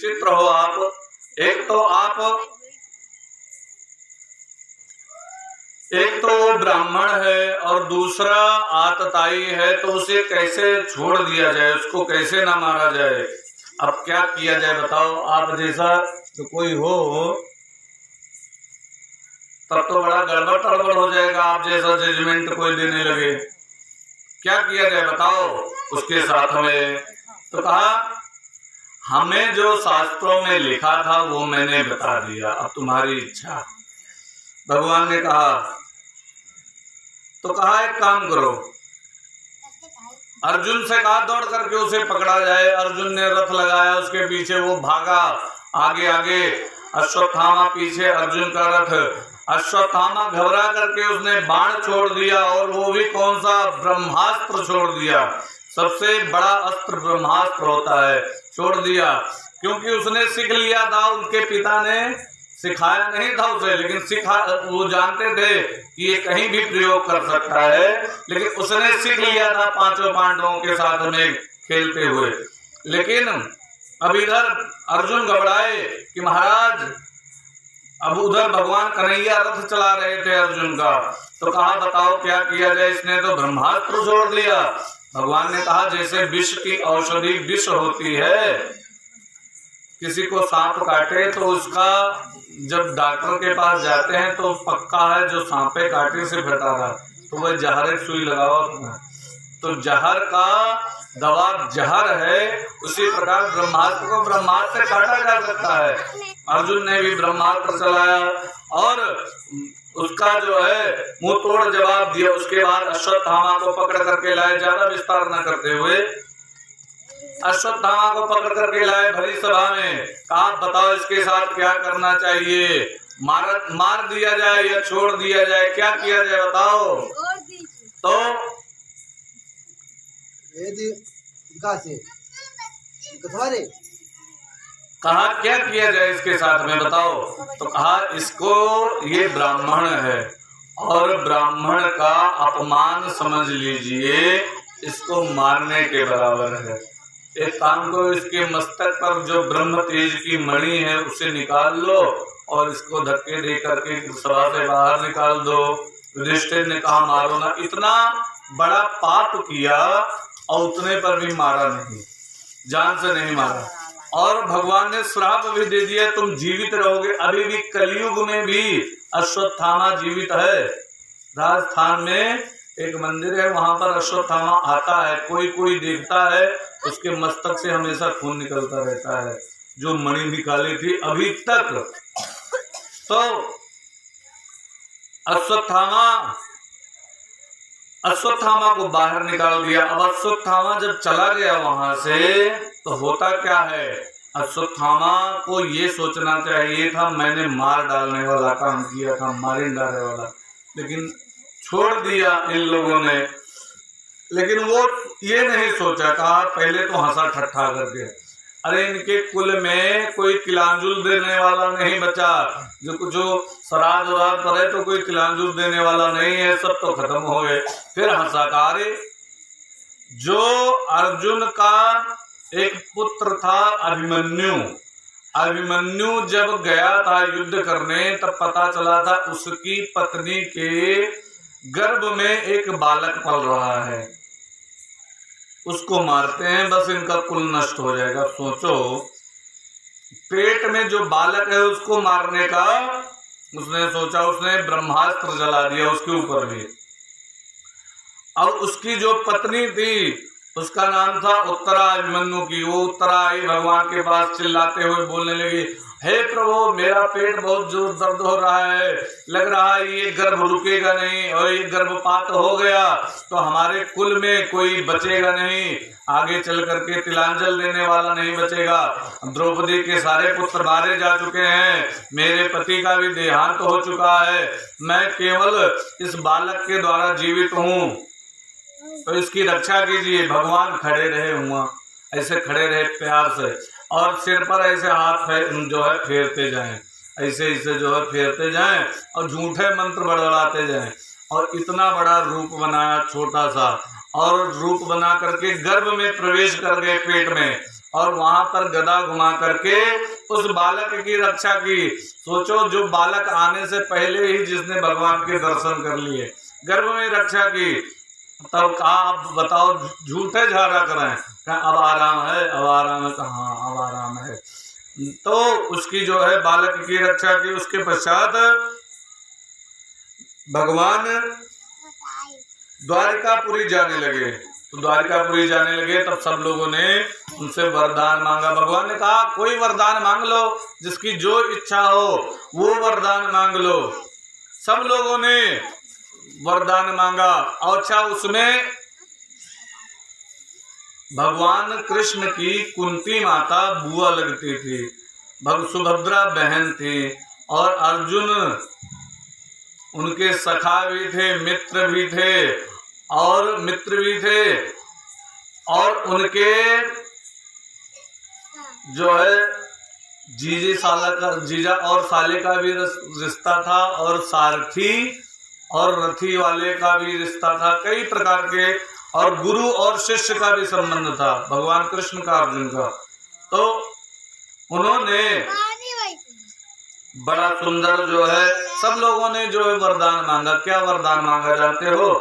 विचित्र हो आप। एक तो वो ब्राह्मण है और दूसरा आतताई है, तो उसे कैसे छोड़ दिया जाए, उसको कैसे ना मारा जाए। अब क्या किया जाए बताओ। आप जैसा तो कोई हो तब तो बड़ा गड़बड़ तड़बड़ हो जाएगा, आप जैसा जजमेंट कोई देने लगे। क्या किया जाए बताओ उसके साथ में। तो कहा हमें जो शास्त्रों में लिखा था वो मैंने बता दिया, अब तुम्हारी इच्छा। भगवान ने कहा तो कहा एक काम करो, अर्जुन से कहा दौड़ करके उसे पकड़ा जाए। अर्जुन ने रथ लगाया, उसके पीछे वो भागा, आगे आगे अश्वत्थामा पीछे अर्जुन का रथ। अश्वत्थामा घबरा करके उसने बाण छोड़ दिया, और वो भी कौन सा, ब्रह्मास्त्र छोड़ दिया। सबसे बड़ा अस्त्र ब्रह्मास्त्र होता है, छोड़ दिया। क्योंकि उसने सीख लिया था, उनके पिता ने सिखाया नहीं था उसे, लेकिन वो जानते थे कि ये कहीं भी प्रयोग कर सकता है, लेकिन उसने सीख लिया था पांचों पांडवों के साथ में खेलते हुए। लेकिन अब इधर अर्जुन घबराए कि महाराज, अब उधर भगवान कन्हैया रथ चला रहे थे अर्जुन का। तो कहा बताओ क्या किया जाए, इसने तो ब्रह्मास्त्र छोड़ दिया। भगवान ने कहा जैसे विष की औषधि विष होती है, किसी को सांप काटे तो उसका जब डॉक्टर के पास जाते हैं तो पक्का है जो सांपे काटे से फटा रहा, तो वह जहर सुई लगाओ, तो जहर का दवा जहर है। उसी प्रकार ब्रह्मास्त्र को ब्रह्मास्त्र से काटा जा सकता है। अर्जुन ने भी ब्रह्मास्त्र चलाया और उसका जो है मुंह तोड़ जवाब दिया। उसके बाद अश्वत्थामा को पकड़ करके लाए, ज्यादा विस्तार न करते हुए अश्वत्थामा को पकड़ करके लाए भरी सभा में। आप बताओ इसके साथ क्या करना चाहिए, मार दिया जाए या छोड़ दिया जाए, क्या किया जाए बताओ। तो कहा क्या किया जाए इसके साथ में बताओ। तो कहा इसको, ये ब्राह्मण है और ब्राह्मण का अपमान समझ लीजिए, इसको मारने के बराबर है। एक काम करो, इसके मस्तक पर जो ब्रह्म तेज की मणि है उसे निकाल लो और इसको धक्के दे करके सभा से बाहर निकाल दो। युधिष्ठिर ने कहा मारो ना, इतना बड़ा पाप किया और उतने पर भी मारा नहीं, जान से नहीं मारा। और भगवान ने श्राप भी दे दिया तुम जीवित रहोगे। अभी भी कलयुग में भी अश्वत्थामा जीवित है। राजस्थान में एक मंदिर है, वहां पर अश्वत्थामा आता है, कोई देखता है, उसके मस्तक से हमेशा खून निकलता रहता है, जो मणि निकाली थी अभी तक। तो अश्वत्थामा को बाहर निकाल दिया। अब अश्वत्थामा जब चला गया वहां से, तो होता क्या है, अश्वत्थामा को ये सोचना चाहिए था मैंने मार डालने वाला काम किया था, मारिन डालने वाला, लेकिन छोड़ दिया इन लोगों ने। लेकिन वो ये नहीं सोचा, कहा पहले तो हंसा ठट्ठा करके, अरे इनके कुल में कोई तिलांजुल देने वाला नहीं बचा, जो श्राद्ध उराद करे तो कोई तिलांजुल देने वाला नहीं है, सब तो खत्म हो गए। फिर हंसा, कहा अरे जो अर्जुन का एक पुत्र था अभिमन्यु जब गया था युद्ध करने, तब पता चला था उसकी पत्नी के गर्भ में एक बालक पल रहा है, उसको मारते हैं बस इनका कुल नष्ट हो जाएगा। सोचो, पेट में जो बालक है उसको मारने का उसने सोचा, उसने ब्रह्मास्त्र जला दिया उसके ऊपर भी। और उसकी जो पत्नी थी उसका नाम था उत्तरा अभिमन्यु की, वो उत्तरा आई भगवान के पास चिल्लाते हुए बोलने लगी, हे प्रभु मेरा पेट बहुत जोर दर्द हो रहा है, लग रहा है ये गर्भ रुकेगा नहीं, और ये गर्भपात हो गया तो हमारे कुल में कोई बचेगा नहीं, आगे चल करके तिलांजल देने वाला नहीं बचेगा। द्रौपदी के सारे पुत्र मारे जा चुके हैं, मेरे पति का भी देहांत हो चुका है, मैं केवल इस बालक के द्वारा जीवित हूँ, तो इसकी रक्षा कीजिए। भगवान खड़े रहे हुआ, ऐसे खड़े रहे प्यार से, और सिर पर ऐसे हाथ जो है फेरते जाएं, ऐसे जो है फेरते जाएं और झूठे मंत्र बड़बड़ाते जाएं। और इतना बड़ा रूप बनाया छोटा सा, और रूप बना करके गर्भ में प्रवेश कर गए पेट में, और वहां पर गदा घुमा करके उस बालक की रक्षा की। सोचो, जो बालक आने से पहले ही जिसने भगवान के दर्शन कर लिए, गर्भ में रक्षा की, तब कहा अब बताओ झूठे झाड़ा कराएं, कहा अब आराम है, अब आराम है, कहा हाँ अब आराम है। तो उसकी जो है बालक की रक्षा की। उसके पश्चात भगवान द्वारिकापुरी जाने लगे। तो द्वारिकापुरी जाने लगे तब सब लोगों ने उनसे वरदान मांगा। भगवान ने कहा कोई वरदान मांग लो, जिसकी जो इच्छा हो वो वरदान मांग लो। सब लोगों ने वरदान मांगा। और अच्छा, उसमें भगवान कृष्ण की कुंती माता बुआ लगती थी, सुभद्रा बहन थी, और अर्जुन उनके सखा भी थे, मित्र भी थे, और उनके जो है जीजा और साले का भी रिश्ता था, और सारथी और रथी वाले का भी रिश्ता था, कई प्रकार के, और गुरु और शिष्य का भी संबंध था भगवान कृष्ण का अर्जुन का। तो उन्होंने बड़ा सुंदर जो है सब लोगों ने जो है वरदान मांगा। क्या वरदान मांगा जानते हो?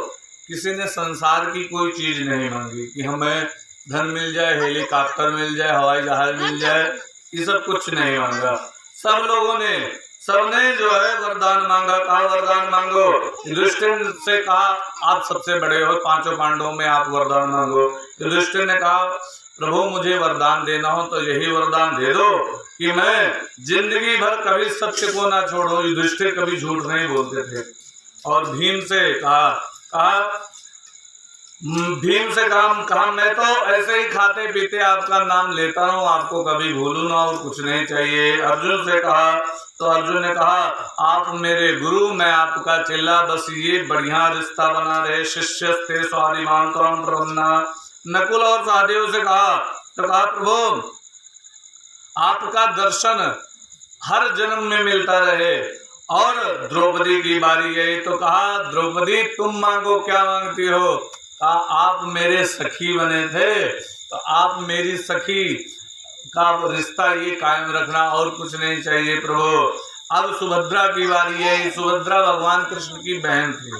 किसी ने संसार की कोई चीज नहीं मांगी कि हमें धन मिल जाए, हेलीकॉप्टर मिल जाए, हवाई जहाज मिल जाए, ये सब कुछ नहीं मांगा। सब लोगों ने, सबने जो है वरदान मांगा। कहा वरदान मांगो। युधिष्ठिर से कहा आप सबसे बड़े हो, पांचों पांडवों में आप वरदान मांगो। युधिष्ठिर ने कहा प्रभु मुझे वरदान देना हो तो यही वरदान दे दो कि मैं जिंदगी भर कभी सत्य को ना छोड़ूं। युधिष्ठिर कभी झूठ नहीं बोलते थे। और भीम से कहा मैं तो ऐसे ही खाते पीते आपका नाम लेता हूँ, आपको कभी भूलूं ना, और कुछ नहीं चाहिए। अर्जुन से कहा तो अर्जुन ने कहा आप मेरे गुरु, मैं आपका चेला, बस ये बढ़िया रिश्ता बना रहे। शिष्यस्ते स्वाभिमान त्वं प्रपन्ना। नकुल और सहदेव से कहा तो कहा प्रभु आपका दर्शन हर जन्म में मिलता रहे। और द्रौपदी की बारी आई तो कहा द्रौपदी तुम मांगो, क्या मांगती हो? कहा आप मेरे सखी बने थे तो आप मेरी सखी का रिश्ता ये कायम रखना, और कुछ नहीं चाहिए प्रभु। अब सुभद्रा की बारी आई। सुभद्रा भगवान कृष्ण की बहन थी।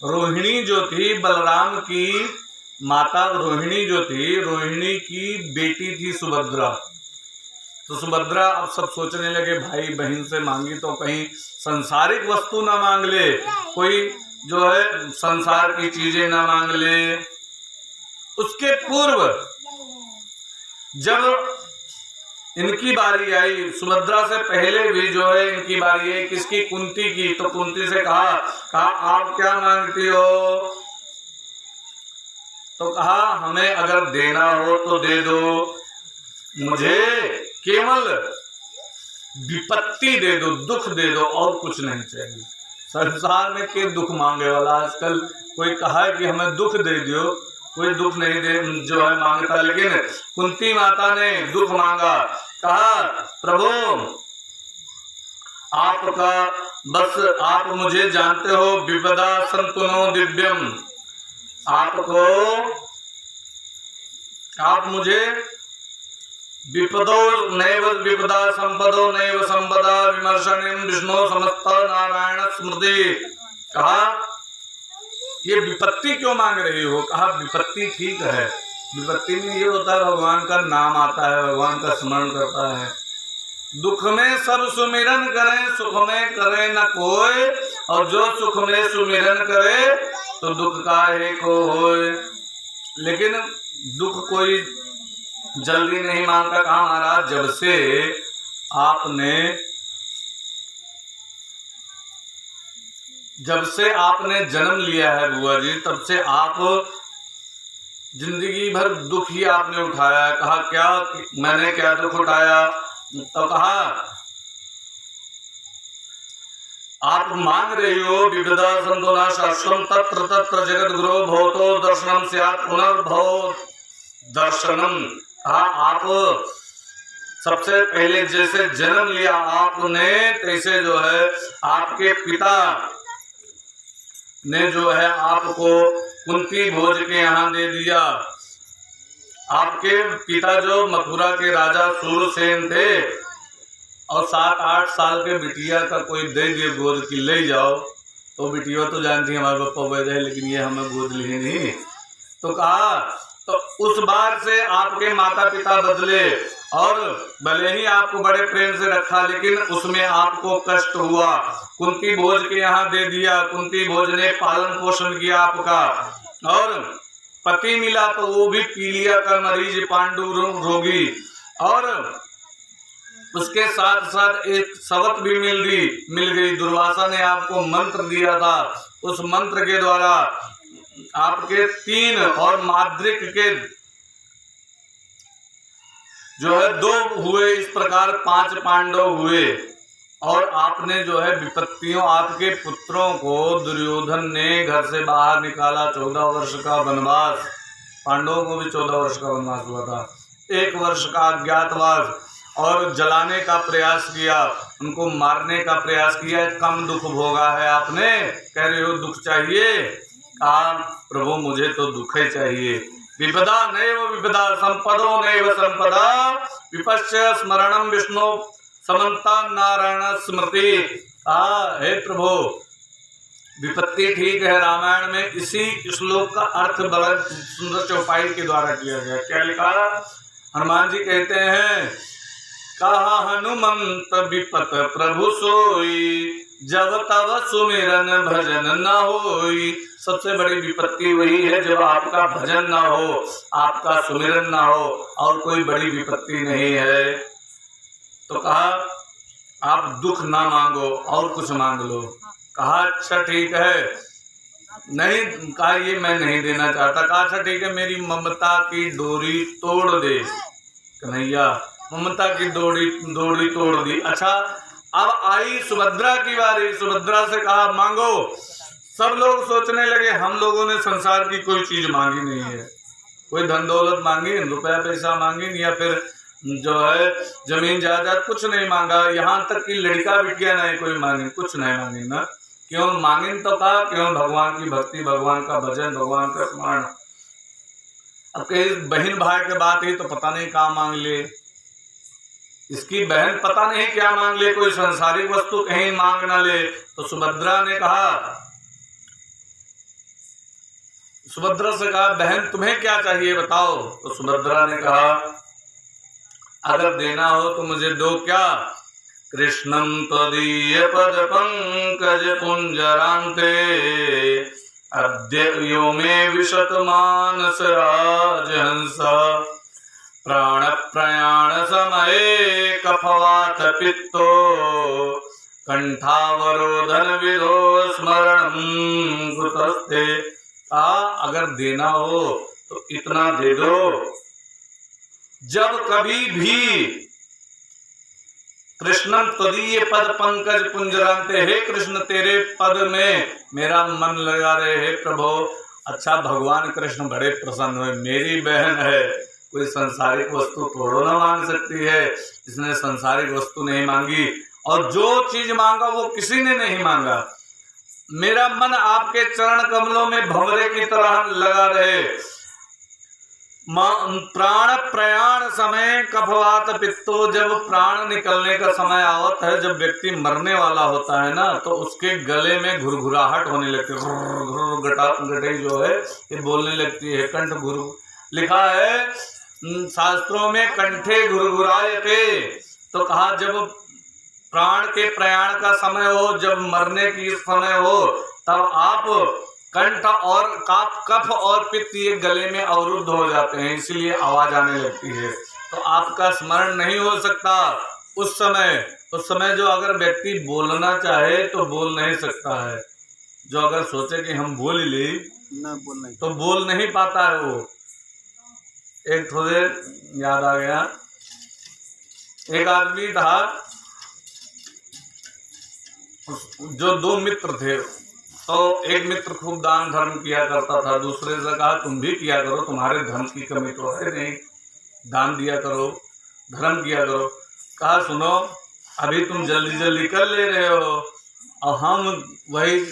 रोहिणी जो थी बलराम की माता, रोहिणी जो थी, रोहिणी की बेटी थी सुभद्रा। तो सुभद्रा अब सब सोचने लगे भाई बहन से मांगी तो कहीं संसारिक वस्तु ना मांग ले, कोई जो है संसार की चीजें ना मांग ले। उसके पूर्व जब इनकी बारी आई, सुभद्रा से पहले भी जो है इनकी बारी आई, किसकी? कुंती की। तो कुंती से कहा आप क्या मांगती हो? तो कहा हमें अगर देना हो तो दे दो, मुझे केवल विपत्ति दे दो, दुख दे दो, और कुछ नहीं चाहिए। संसार में के दुख मांगे वाला आजकल कोई कहा है कि हमें दुख दे दो, कोई दुख नहीं दे जो है मांगता। लेकिन कुंती माता ने दुख मांगा। कहा प्रभु आपका बस, आप मुझे जानते हो, विपदा संतुनो दिव्यम, आप मुझे विपदो नैव विपदा संपदो नैव संपदा विमर्शनिम विष्णु समस्त नारायण स्मृति। कहा ये विपत्ति क्यों मांग रही हो? कहा विपत्ति ठीक है, विपत्ति में ये होता है भगवान का नाम आता है, भगवान का स्मरण करता है। दुख में सब सुमिरन करें, सुख में करे न कोई, और जो सुख में सुमिरन करे तो दुख काहे को होए। लेकिन दुख कोई जल्दी नहीं मांगता। कहा महाराज जब से आपने जन्म लिया है बुआ जी, तब से आप जिंदगी भर दुख ही आपने उठाया। कहा क्या मैंने क्या दुख उठाया? तो कहा आप मांग रही हो विविधा संतोना शाश्वतम तत्र तत्र जगत गुरो भवतो दर्शनम स्यात् पुनर्भव दर्शनम। कहा आप सबसे पहले जैसे जन्म लिया आपने, तैसे जो है आपके पिता ने जो है आपको कुंती भोज के यहाँ दे दिया। आपके पिता जो मथुरा के राजा सूरसेन थे और 7-8 साल के बिटिया का कोई दे दिए गोद की ले जाओ, तो बिटिया तो जानती हमारे पापा वैद है, लेकिन ये हमें गोद ली नहीं। तो कहा तो उस बार से आपके माता पिता बदले, और भले ही आपको बड़े प्रेम से रखा लेकिन उसमें आपको कष्ट हुआ। कुंती भोज के यहाँ दे दिया, कुंती भोज ने पालन पोषण किया आपका, और पति मिला तो वो भी पीलिया का मरीज, पांडु रोगी, और उसके साथ साथ एक सवत भी मिल गई। दुर्वासा ने आपको मंत्र दिया था, उस मंत्र के द्वारा आपके 3 और माद्रिक के जो है 2 हुए, इस प्रकार 5 पांडव हुए। और आपने जो है विपत्तियों, आपके पुत्रों को दुर्योधन ने घर से बाहर निकाला, 14 वर्ष का वनवास, पांडवों को भी 14 वर्ष का वनवास हुआ था, 1 वर्ष का अज्ञातवास, और जलाने का प्रयास किया, उनको मारने का प्रयास किया। कम दुख भोगा है आपने, कह रहे हो दुख चाहिए, कहा प्रभु मुझे तो दुख ही चाहिए। विपदा नैव विपदा संपदो नैव संपदा, विपश्य स्मरणम विष्णु समन्ता नारायण स्मृति। हे प्रभु विपत्ति ठीक है, रामायण में इसी श्लोक का अर्थ बड़ा सुंदर चौपाई के द्वारा किया गया। क्या लिखा? हनुमान जी कहते हैं, कहा हनुमंत विपत प्रभु सोई, जब तब सुमिरन भजन न होई। सबसे बड़ी विपत्ति वही है जब आपका भजन ना हो, आपका सुमिरन ना हो, और कोई बड़ी विपत्ति नहीं है। तो कहा आप दुख ना मांगो और कुछ मांग लो। कहा अच्छा ठीक है, नहीं कहा ये मैं नहीं देना चाहता। कहा अच्छा ठीक है, मेरी ममता की डोरी तोड़ दे। कन्हैया ममता की डोरी तोड़ दी। अच्छा अब आई सुभद्रा की बारी, सुभद्रा से कहा मांगो। सब लोग सोचने लगे हम लोगों ने संसार की कोई चीज मांगी नहीं है, कोई धन दौलत मांगी, रुपया पैसा मांगी, या फिर जो है जमीन जायदाद, कुछ नहीं मांगा। यहाँ तक कि लड़का बिटिया नहीं कोई मांगी, कुछ नहीं मांगी ना। क्यों मांगी? तो कहा क्यों? भगवान की भक्ति, भगवान का भजन, भगवान का स्मरण। अब कहीं बहन भाई के बात ही तो पता नहीं कहाँ मांग ले, इसकी बहन पता नहीं क्या मांग ले, कोई संसारिक वस्तु कहीं मांग ना ले। तो सुभद्रा ने कहा, सुभद्रा से कहा बहन तुम्हें क्या चाहिए बताओ। तो सुभद्रा ने कहा अगर देना हो तो मुझे दो। क्या? कृष्णं त्वदीय पद पंकज पुंजरांते, अद्य यो मे विशत मानस राजहंस, प्राण प्रयाण समये कफवात पित्तो, कंठावरोधन विदो स्मरणं कुतस्ते। अगर देना हो तो इतना दे दो, जब कभी भी कृष्णं त्वदीय पद पंकज पुंजरांते, हे कृष्ण तेरे पद में मेरा मन लगा रहे। हे प्रभु अच्छा भगवान कृष्ण बड़े प्रसन्न हुए, मेरी बहन है, कोई संसारिक वस्तु थोड़ो ना मांग सकती है, इसने संसारिक वस्तु नहीं मांगी, और जो चीज मांगा वो किसी ने नहीं मांगा। मेरा मन आपके चरण कमलों में भंवरे की तरह लगा रहे। प्राण प्रयाण समय कफवात पित्तो, जब प्राण निकलने का समय आवत है, जब व्यक्ति मरने वाला होता है ना, तो उसके गले में घुरघुराहट होने लगती है, गटाई जो है ये बोलने लगती है, कंठ घुर लिखा है शास्त्रों में, कंठे घुरघुरायते। तो कहा जब प्राण के प्रयाण का समय हो, जब मरने की समय हो, तब आप कंठ और कफ और पित्त ये गले में अवरुद्ध हो जाते हैं, इसलिए आवाज आने लगती है। तो आपका स्मरण नहीं हो सकता उस समय जो अगर व्यक्ति बोलना चाहे तो बोल नहीं सकता है, जो अगर सोचे कि हम बोल ले तो बोल नहीं पाता है वो। एक थोड़े याद आ गया, एक आदमी था जो 2 मित्र थे, तो एक मित्र खूब दान धर्म किया करता था, दूसरे से कहा तुम भी किया करो, तुम्हारे धर्म की कमी तो है नहीं, दान दिया करो, धर्म किया करो। कहा सुनो अभी तुम जल्दी जल्दी कर ले रहे हो, और हम वही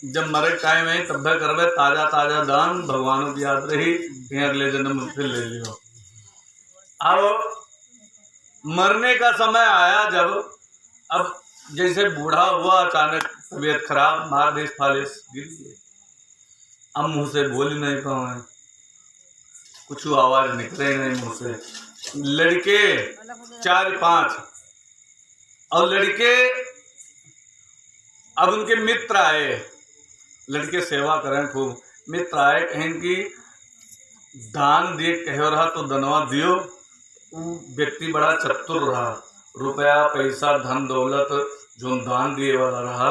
जब मरे टाइम है तब करवे ताजा ताजा दान, भगवान की याद रही, फिर अगले जन्म फिर ले लियो। अब मरने का समय आया जब, अब जैसे बूढ़ा हुआ, अचानक तबीयत खराब, मालिश फालिश गिर गई, अब मुंह से बोल नहीं पाए, कुछ आवाज निकले नहीं मुंह से। लड़के 4-5 और लड़के, अब उनके मित्र आए, लड़के सेवा करें खूब, मित्र आए, कहें कि दान दिए, कह रहा तो धनवा दियो। वो व्यक्ति बड़ा चतुर रहा, रुपया पैसा धन दौलत जो दान दिए वाला रहा,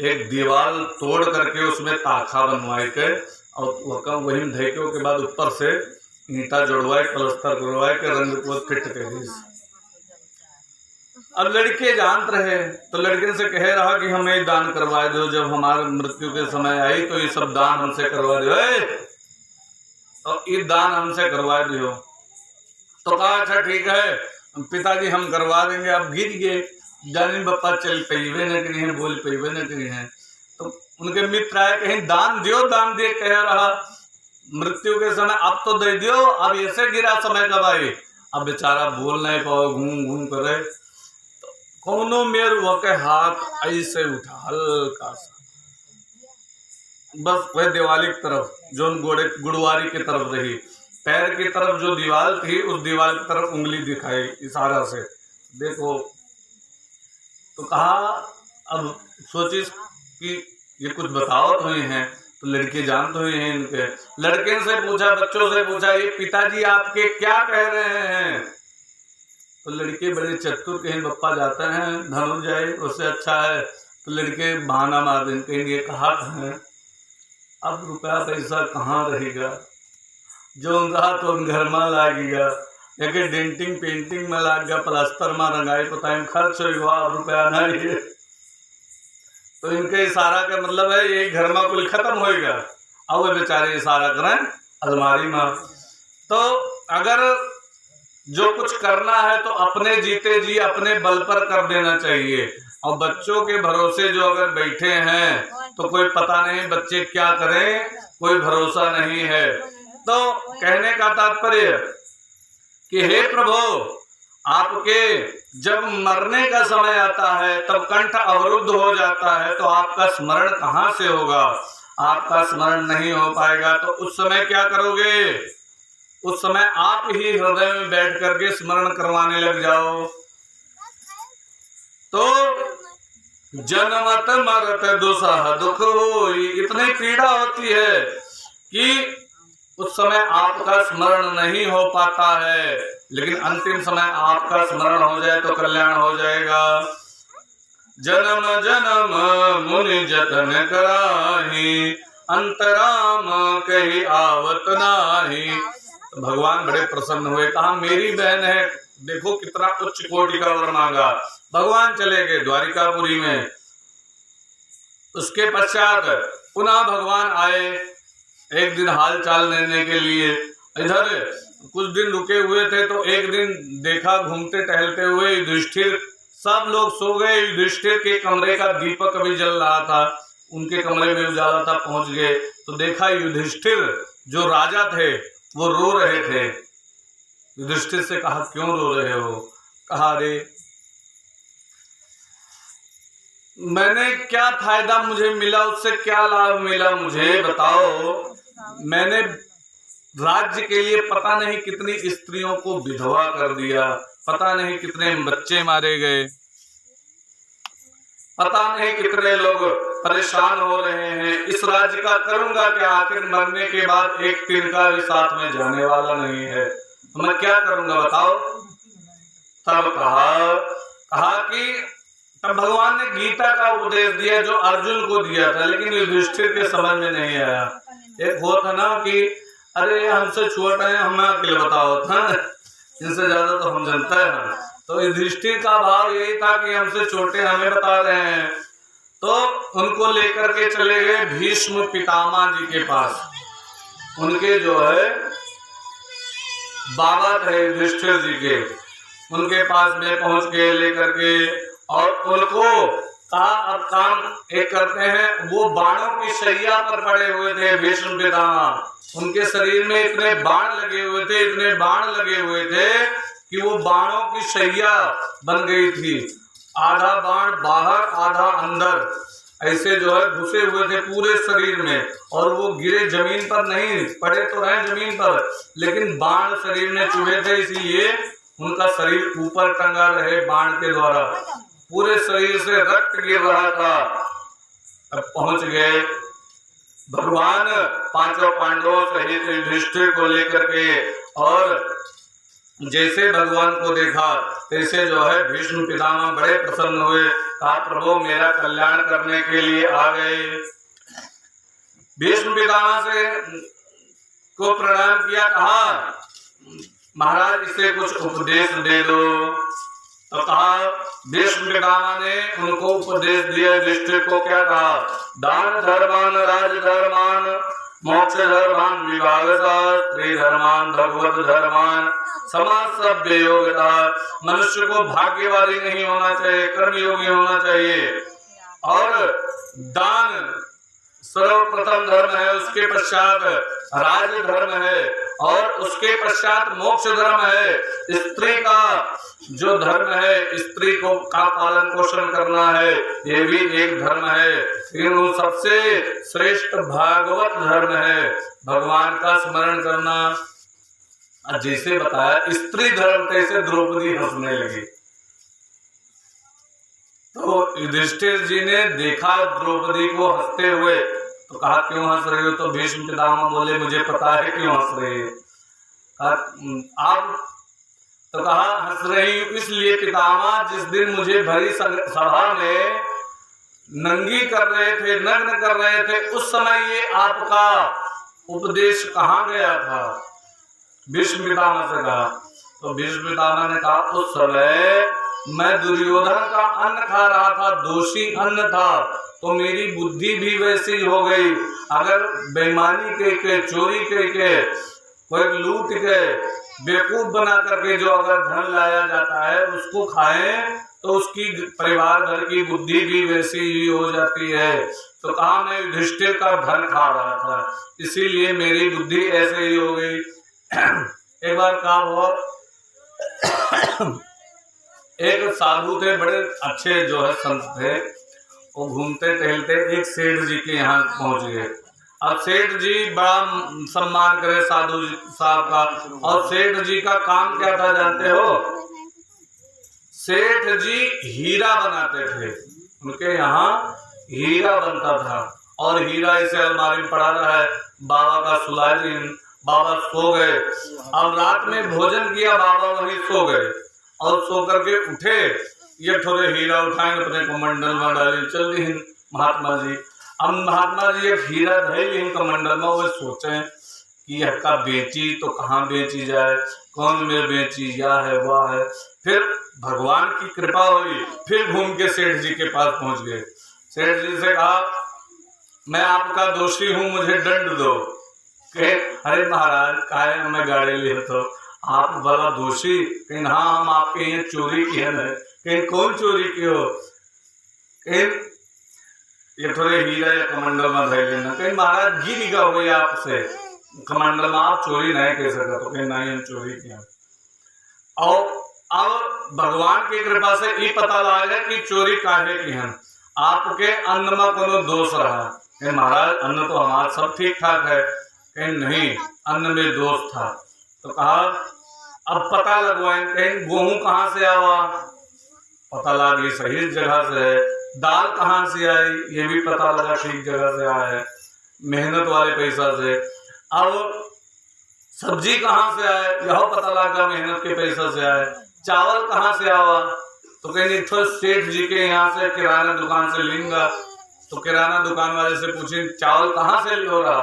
एक दीवार तोड़ करके उसमें ताखा बनवाए के और वही धैके के बाद ऊपर से ईंटा जोड़वाए, प्लस्तर करवाए के, रंग को फिट कर दी। अब लड़के जानत रहे तो लड़के से कह रहा कि हमें दान करवा दो, जब हमारे मृत्यु के समय आई तो ये सब दान हमसे करवा दो, और ये दान हमसे करवा दो। तो कहा अच्छा ठीक है पिताजी हम करवा देंगे। अब गिर गए, जानी बप्पा चल पैवे न करी है, बोल पैवे न करी है। तो उनके मित्र आए, कहीं दान दियो, दान दिए कह रहा मृत्यु के समय, अब तो दे दियो, अब ऐसे गिरा समय कब आई। अब बेचारा बोल नहीं पाओ, घूम घूम करे, तो कौनो मेर वके हाथ ऐसे उठा हल्का सा, बस वह दिवाली की तरफ जो गुड़वारी की तरफ रही, पैर की तरफ जो दीवार थी उस दीवार की तरफ उंगली दिखाई इशारा से, देखो। तो कहा, अब सोचिस कि ये कुछ बताओ तो ही हैं, तो लड़के जान तो ही हैं इनके। लड़के से पूछा, बच्चों से पूछा, ये पिताजी आपके क्या कह रहे हैं। तो लड़के बड़े चतुर, कहीं बप्पा जाते हैं धनु जाए उससे अच्छा है। तो लड़के बहाना मार दें, कहेंगे कहा है, अब रुपया पैसा कहाँ रहेगा, जो रहा तो घर में लागेगा, एक डेंटिंग पेंटिंग में लाग गया, प्लास्टर में रंगाई पोताई खर्च होगा, अब रुपया नहीं है। तो इनके इशारा का मतलब है ये घर में कुल खत्म होएगा। अब वो बेचारे इशारा करें अलमारी में। तो अगर जो कुछ करना है तो अपने जीते जी अपने बल पर कर देना चाहिए, और बच्चों के भरोसे जो अगर बैठे हैं तो कोई पता नहीं बच्चे क्या करें, कोई भरोसा नहीं है। तो कहने का तात्पर्य कि हे प्रभु, आपके जब मरने का समय आता है तब कंठ अवरुद्ध हो जाता है, तो आपका स्मरण कहाँ से होगा, आपका स्मरण नहीं हो पाएगा। तो उस समय क्या करोगे, उस समय आप ही हृदय में बैठ करके स्मरण करवाने लग जाओ। तो जन्मत मरत दुसह दुख हो, इतनी पीड़ा होती है कि उस समय आपका स्मरण नहीं हो पाता है, लेकिन अंतिम समय आपका स्मरण हो जाए तो कल्याण हो जाएगा। जन्म जन्म मुनि जतन कराही, अंतराम कही आवत नाही। तो भगवान बड़े प्रसन्न हुए, कहा मेरी बहन है, देखो कितना उच्च कोटि का वर मांगा। भगवान चले गए द्वारिकापुरी में। उसके पश्चात पुनः भगवान आए एक दिन हाल चाल लेने के लिए। इधर कुछ दिन रुके हुए थे तो एक दिन देखा घूमते टहलते हुए युधिष्ठिर, सब लोग सो गए, युधिष्ठिर के कमरे का दीपक अभी जल रहा था, उनके कमरे में उजाला था, पहुंच गए तो देखा युधिष्ठिर जो राजा थे वो रो रहे थे। युधिष्ठिर से कहा क्यों रो रहे हो, कहा अरे मैंने क्या फायदा मुझे मिला, उससे क्या लाभ मिला मुझे बताओ। मैंने राज्य के लिए पता नहीं कितनी स्त्रियों को विधवा कर दिया, पता नहीं कितने बच्चे मारे गए, पता नहीं कितने लोग परेशान हो रहे हैं। इस राज्य का करूंगा क्या, आखिर मरने के बाद एक तिनका भी साथ में जाने वाला नहीं है, तो मैं क्या करूंगा बताओ। तब कहा कि तब भगवान ने गीता का उपदेश दिया जो अर्जुन को दिया था, लेकिन युधिष्ठिर के समझ में नहीं आया। एक वो था ना कि अरे हमसे छोटा है, हमें अकेले बताओ था, इनसे ज्यादा तो हम जानते हैं। तो युधिष्ठिर का भाव यही था कि हमसे छोटे हमें बता रहे हैं। तो उनको लेकर के चले गए भीष्म पितामह जी के पास। उनके जो है बाबा थे युधिष्ठिर जी के, उनके पास में पहुंच के लेकर के और उनको कहा अब काम एक करते हैं। वो बाणों की शैया पर पड़े हुए थे भीष्म पितामह, उनके शरीर में इतने बाण लगे हुए थे, इतने बाण लगे हुए थे कि वो बाणों की शैया बन गई थी। आधा बाण बाहर आधा अंदर, ऐसे जो है घुसे हुए थे पूरे शरीर में, और वो गिरे जमीन पर नहीं, पड़े तो रहे जमीन पर, लेकिन बाण शरीर में चुभे थे, इसलिए उनका शरीर ऊपर टंगा रहे बाण के द्वारा। पूरे शरीर से रक्त गिर रहा था। अब पहुंच गए भगवान पांचों पांडवों सहित युधिष्ठिर को लेकर के, और जैसे भगवान को देखा तैसे जो है भीष्म पितामह बड़े प्रसन्न हुए। कहा प्रभु मेरा कल्याण करने के लिए आ गए। भीष्म पितामह से को प्रणाम किया, कहा महाराज इसे कुछ उपदेश दे दो। तो कहा भीष्म पितामह ने उनको उपदेश दिया। युधिष्ठिर को क्या कहा, दान धर्मान राज धर्मान मोक्ष धर्मान विभागसा स्त्री धर्मान भगवत धर्मान समाज सभ्य योग्यता। मनुष्य को भाग्यवादी नहीं होना चाहिए, कर्मयोगी होना चाहिए। और दान सर्वप्रथम धर्म है, उसके पश्चात राज धर्म है, और उसके पश्चात मोक्ष धर्म है। स्त्री का जो धर्म है, स्त्री को का पालन पोषण करना है, ये भी एक धर्म है। लेकिन सबसे श्रेष्ठ भागवत धर्म है, भगवान का स्मरण करना। जैसे बताया स्त्री धर्म, तैसे द्रौपदी हंसने लगी। तो युधिष्ठिर जी ने देखा द्रौपदी को हंसते हुए, तो कहा क्यों हंस रही हो? तो भीष्म पितामह बोले मुझे पता है क्यों हंस रही है। आप तो कहा हंस रही हूं इसलिए पितामह, जिस दिन मुझे भरी सभा में नंगी कर रहे थे, नग्न कर रहे थे, उस समय ये आपका उपदेश कहाँ गया था? भीष्म पितामह से कहा। तो भीष्म पितामह ने कहा उस समय मैं दुर्योधन का अन्न खा रहा था, दोषी अन्न था, तो मेरी बुद्धि भी वैसी हो गई। अगर बेईमानी के चोरी के कोई लूट के बेवकूफ बना करके जो अगर धन लाया जाता है उसको खाएं, तो उसकी परिवार भर की बुद्धि भी वैसी ही हो जाती है। तो कहा मैं युधिष्ठिर का धन खा रहा था, इसीलिए मेरी बुद्धि ऐसे ही हो गई। एक बार कहा हुआ एक साधु थे, बड़े अच्छे जो है संत थे, वो घूमते टहलते एक सेठ जी के यहाँ पहुंच गए। अब सेठ जी बड़ा सम्मान करे साधु साहब का, और सेठ जी का काम क्या था जानते हो? सेठ जी हीरा बनाते थे, उनके यहाँ हीरा बनता था, और हीरा इसे अलमारी में पड़ा रहा है। बाबा का सुला दिन, बाबा सो गए। अब रात में भोजन किया, बाबा वहीं सो गए, और सो करके उठे, ये थोड़े हीरा उठाए अपने कमंडल में डाले, चल दी महात्मा जी। अब महात्मा जी एक हीरा धैल कमंडल में, वो सोचे कि यह का बेची तो कहाँ बेची जाए, कौन में बेची, या है वह है। फिर भगवान की कृपा हुई, फिर घूम के सेठ जी के पास पहुंच गए। सेठ जी से कहा मैं आपका दोषी हूँ, मुझे दंड दो। कहे अरे महाराज काहे हमें गाड़ी लिए, तो आप बड़ा दोषी? कहीं हाँ हम आपके यहाँ चोरी की है ना। कहीं कौन चोरी की हो? कहीं ये थोड़े हीरा या कमंडल में धर लेना। कहीं महाराज गिर गया हो आपसे कमंडल में, आप चोरी नहीं कह सकते। तो कहीं नहीं हम चोरी किया। और अब भगवान की कृपा से ये पता लगा कि चोरी काहे की है, आपके अन्न में कोनो दोष रहा। कहीं महाराज अन्न तो हमारा सब ठीक ठाक है। कहीं नहीं, अन्न में दोष था। तो कहा अब पता लगवाएं, कहीं गेहूं कहाँ से आवा, पता लगा सही जगह से है। दाल कहाँ से आई, ये भी पता लगा ठीक जगह से आया है, मेहनत वाले पैसा से। अब सब्जी कहाँ से आए, यह पता लगा मेहनत के पैसा से आए। चावल कहाँ से आवा, तो कहीं तो सेठ जी के यहाँ से किराना दुकान से लेंगा। तो किराना दुकान वाले से पूछे चावल कहाँ से हो रहा?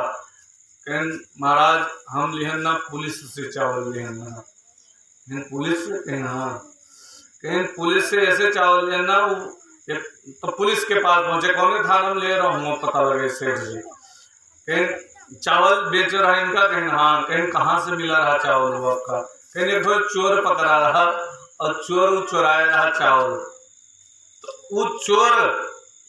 कहीं महाराज हम लिहन ना पुलिस से चावल लिहन ना। पुलिस से? कहीं हाँ। कहीं पुलिस से ऐसे चावल लेना। तो पुलिस के पास पहुंचे, कौन थाना में ले रहा हूँ, पता लगे सेठ जी। कहीं चावल बेच रहा है इनका? कहीं हाँ। कहीं कहाँ से मिला रहा चावल वो आपका? कहीं एक चोर पकड़ा रहा, और चोर चुराया रहा चावल। तो वो चोर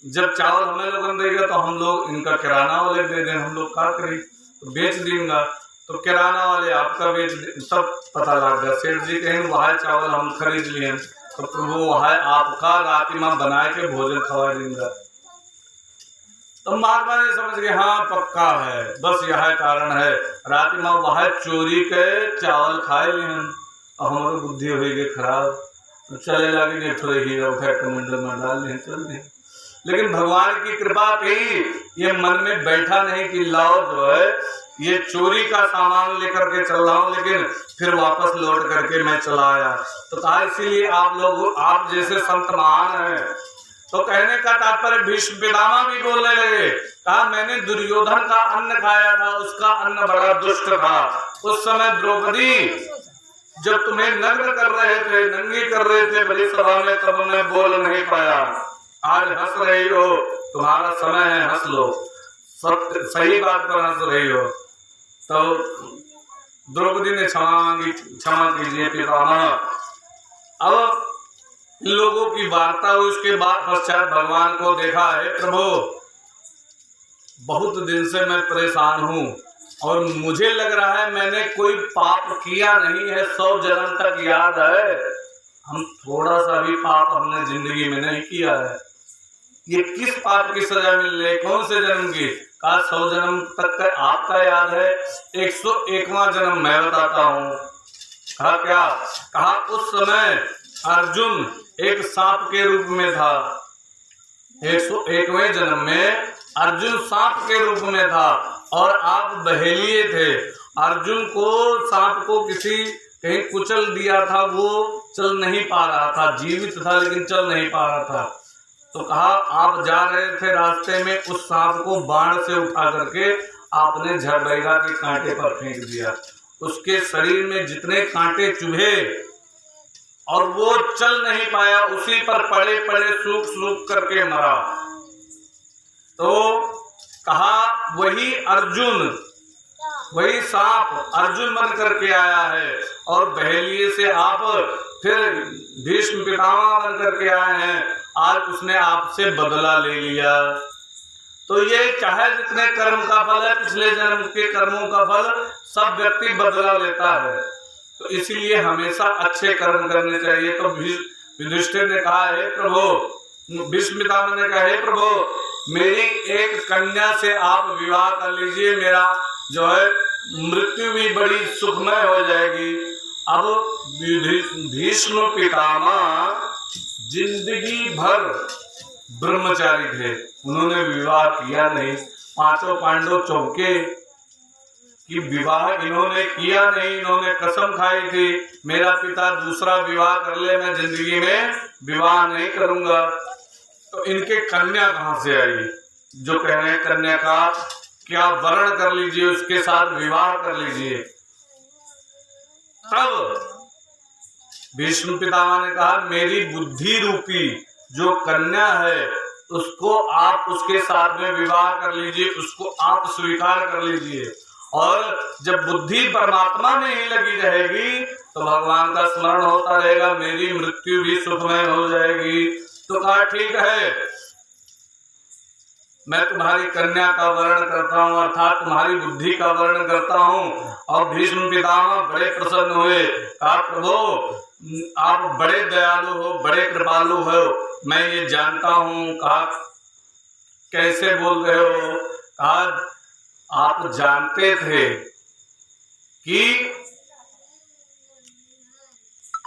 जब चावल हमें लोगन देगा तो हम लोग इनका किराना वाले दे दें, हम लोग क्या करें, तो बेच देंगे, तो किराना वाले आपका बेच दे। तब पता लग गया सेठ जी कहें वह चावल हम खरीद लिए, तो प्रभु वह आपका रातिमा बना के भोजन खवा देंगे। तो महात्मा जी समझ गए हाँ पक्का है, बस यह कारण है रातिमा वह चोरी के चावल खाए लिए, हमारी बुद्धि हो गई खराब, तो चले लगे नहीं थोड़े हीरा उठा कमंडल में डाल लें चल दें। लेकिन भगवान की कृपा थी, ये मन में बैठा नहीं कि लाओ जो है ये चोरी का सामान लेकर के चल रहा हूँ, लेकिन फिर वापस लौट करके मैं चला आया। तो कहा इसीलिए आप लोग, आप जैसे संत महान हैं, तो कहने का तात्पर्य भीष्म पितामह भी बोलने लगे, कहा मैंने दुर्योधन का अन्न खाया था, उसका अन्न बड़ा दुष्ट था। उस समय द्रौपदी जब तुम्हें नग्न कर रहे थे, नंगी कर रहे थे बड़ी सभा में, तब मैं बोल नहीं पाया। आज हंस रही हो, तुम्हारा समय है, हंस लो, सत्य सही बात पर हंस रही हो। तो द्रौपदी ने क्षमा मांगी, क्षमा कीजिए पितामह। अब लोगों की वार्ता हुई, उसके बाद पश्चात भगवान को देखा है प्रभु बहुत दिन से मैं परेशान हूँ और मुझे लग रहा है मैंने कोई पाप किया नहीं है, 100 जन्म तक याद है, हम थोड़ा सा भी पाप हमने जिंदगी में नहीं किया है। ये किस पाप की सजा मिल रही, कौन से जन्म की? कहा 100 जन्म तक का आपका याद है, 101वां जन्म मैं बताता हूँ। कहा क्या? कहा उस समय अर्जुन एक सांप के रूप में था, 101वें जन्म में अर्जुन सांप के रूप में था और आप बहेलिए थे। अर्जुन को सांप को किसी कहीं कुचल दिया था, वो चल नहीं पा रहा था, जीवित था लेकिन चल नहीं पा रहा था। तो कहा आप जा रहे थे रास्ते में, उस सांप को बाण से उठा करके आपने झरबैरा के कांटे पर फेंक दिया, उसके शरीर में जितने कांटे चुभे और वो चल नहीं पाया, उसी पर पड़े पड़े सूख सूख करके मरा। तो कहा वही अर्जुन, वही सांप अर्जुन बन करके आया है और बहेलिए से आप फिर भीष्म पितामह बन करके आए हैं, आज उसने आपसे बदला ले लिया। तो ये चाहे जितने कर्म का फल है, पिछले जन्म के कर्मों का फल सब व्यक्ति बदला लेता है, तो इसीलिए हमेशा अच्छे कर्म करने चाहिए। तो युधिष्ठिर ने कहा है प्रभु, भीष्म पितामह ने कहा है प्रभु मेरी एक कन्या से आप विवाह कर लीजिए, मेरा जो है मृत्यु भी बड़ी सुखमय हो जाएगी। अब भीष्म पितामह जिंदगी भर ब्रह्मचारी थे, उन्होंने विवाह किया नहीं। पांचों पांडव चौके कि विवाह इन्होंने किया नहीं, इन्होंने कसम खाई थी मेरा पिता दूसरा विवाह कर ले, मैं जिंदगी में विवाह नहीं करूंगा। तो इनके कन्या कहां से आई? जो कह रहे हैं कन्या का क्या वर्ण कर लीजिए, उसके साथ विवाह कर लीजिए। तब भीष्म पितामह ने कहा मेरी बुद्धि रूपी जो कन्या है उसको आप उसके साथ में विवाह कर लीजिए, उसको आप स्वीकार कर लीजिए, और जब बुद्धि परमात्मा में ही लगी रहेगी तो भगवान का स्मरण होता रहेगा, मेरी मृत्यु भी सुखमय हो जाएगी। तो कहा ठीक है, मैं तुम्हारी कन्या का वर्ण करता हूँ, अर्थात तुम्हारी बुद्धि का वर्ण करता हूँ। और भीष्म पितामह बड़े प्रसन्न हुए, कहा प्रभु आप बड़े दयालु हो, बड़े कृपालु हो, मैं ये जानता हूँ। कहा कैसे बोल रहे हो? कहा आप जानते थे कि